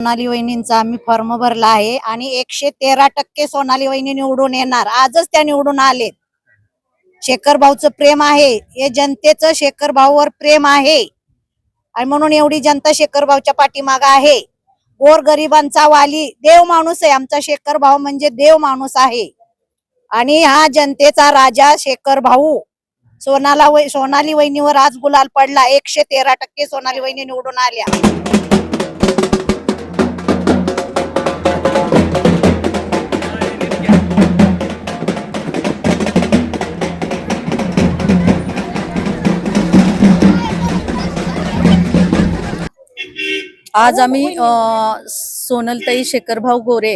सोनाली वहिनींचा आम्ही फॉर्म भरला आहे आणि 113% सोनाली वहिनी निवडून येणार. आजच त्या निवडून आलेत. शेखर भाऊचं प्रेम आहे, हे जनतेचं शेखर भाऊवर प्रेम आहे आणि म्हणून एवढी जनता शेखर भाऊच्या पाठीमागे आहे. गोर गरिबांचा वाली देव माणूस आहे आमचा शेखर भाऊ, म्हणजे देव माणूस आहे. आणि हा जनतेचा राजा शेखर भाऊ. सोनाली वहिनीवर आज गुलाल पडला. 113% सोनाली वहिनी निवडून आल्या. आज आम्ही सोनलताई शेखरभाऊ गोरे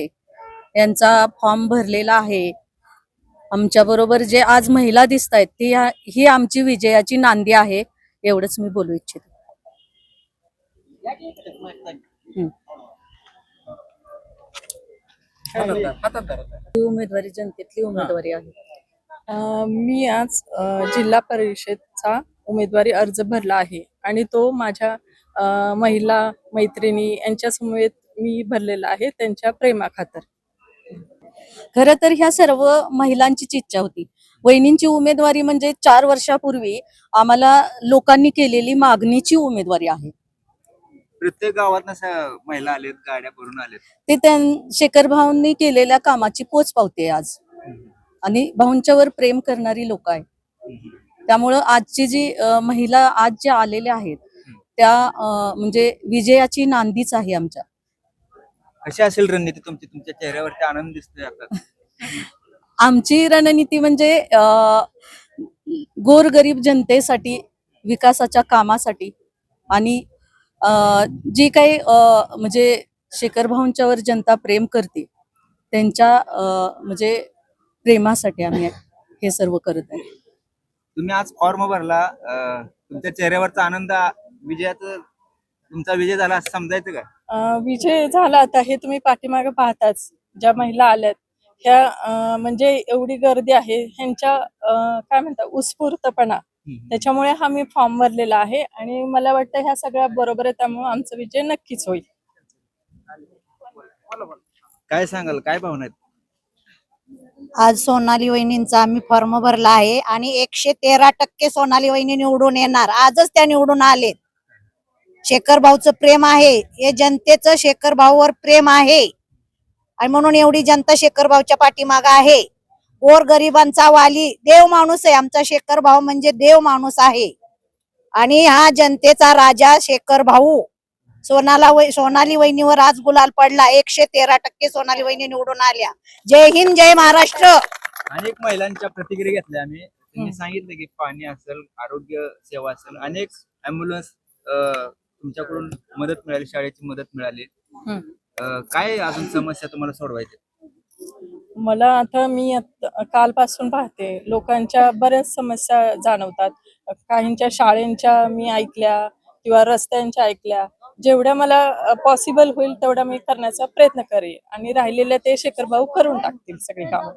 यांचा फॉर्म भरलेला आहे. आमच्या बरोबर जे आज महिला दिसत आहेत ही आमची विजयाची नांदी आहे. एवढंच मी बोलू इच्छिते. उमेदवारी जनतेतली उमेदवारी आहे. मी आज जिल्हा परिषदचा उमेदवारी अर्ज भरला आहे आणि तो माझ्या महिला मैत्रिणी यांच्या समवेत मी भरलेला आहे, त्यांच्या प्रेमाखातर. खरं तर ह्या सर्व महिलांचीच इच्छा होती. वहिनींची उमेदवारी म्हणजे 4 वर्षापूर्वी आम्हाला लोकांनी केलेली मागणीची उमेदवारी आहे. प्रत्येक गावात महिला आलेत, गाड्या भरून आलेत. ते शेखर भाऊंनी केलेल्या कामाची पोच पावते आज, आणि भाऊंच्यावर प्रेम करणारी लोक आहेत. त्यामुळं आजची जी महिला आज ज्या आलेल्या आहेत त्या म्हणजे विजयाची नांदीच आहे आमच्या. कशी असेल रणनीती तुमची? तुमच्या चेहऱ्यावरती आनंद दिसतोय आता. आमची रणनीती म्हणजे गोरगरीब जनतेसाठी, विकासाच्या कामासाठी, आणि जी काही म्हणजे शेखर भाऊंच्यावर जनता प्रेम करते त्यांच्या म्हणजे प्रेमासाठी आम्ही हे सर्व करत आहे. तुम्ही आज फॉर्म भरला, तुमच्या चेहऱ्यावरचा आनंद, विजयाचा तुमचा विजय झाला असं समजायचं का? विजय झाला आता हे तुम्ही पाठीमागे पाहताच. ज्या महिला आल्यात ह्या म्हणजे एवढी गर्दी आहे, ह्यांच्या काय म्हणतात उत्स्फूर्तपणा, त्याच्यामुळे हा मी फॉर्म भरलेला आहे आणि मला वाटतं ह्या सगळ्या बरोबर आहे, त्यामुळे आमचा विजय नक्कीच होईल. काय सांगाल, काय भावना आहेत? आज सोनाली वहिनींचा आम्ही फॉर्म भरला आहे आणि 113% सोनाली वहिनी निवडून येणार. आजच त्या निवडून आलेत. शेखर भाऊचं प्रेम आहे, हे जनतेचं शेखर भाऊवर प्रेम आहे आणि म्हणून एवढी जनता शेखर भाऊच्या पाठीमागे आहे. गोर गरिबांचा वाली देव माणूस आहे आमचा शेखर भाऊ, म्हणजे देव माणूस आहे. आणि हा जनतेचा राजा शेखर भाऊ. सोनाली वहिनीवर आज गुलाल पडला. 113% सोनाली वहिनी निवडून आल्या. जय हिंद, जय महाराष्ट्र. अनेक महिलांच्या प्रतिक्रिया घेतल्या आम्ही. त्यांनी सांगितलं की पाणी असेल, आरोग्य सेवा असेल, अनेक अँब्युलन्स तुमच्याकडून मदत मिळाली, शाळेची मदत मिळाली. काय अजून समस्या तुम्हाला सोडवायच्या? मला आता मी कालपासून पाहते, लोकांच्या बऱ्याच समस्या जाणवतात. काहींच्या शाळेंच्या मी ऐकल्या किंवा रस्त्यांच्या ऐकल्या. जेवढ्या मला पॉसिबल होईल तेवढा मी करण्याचा प्रयत्न करेन आणि राहिलेल्या ते शेखर भाऊ करून टाकतील सगळी कामं.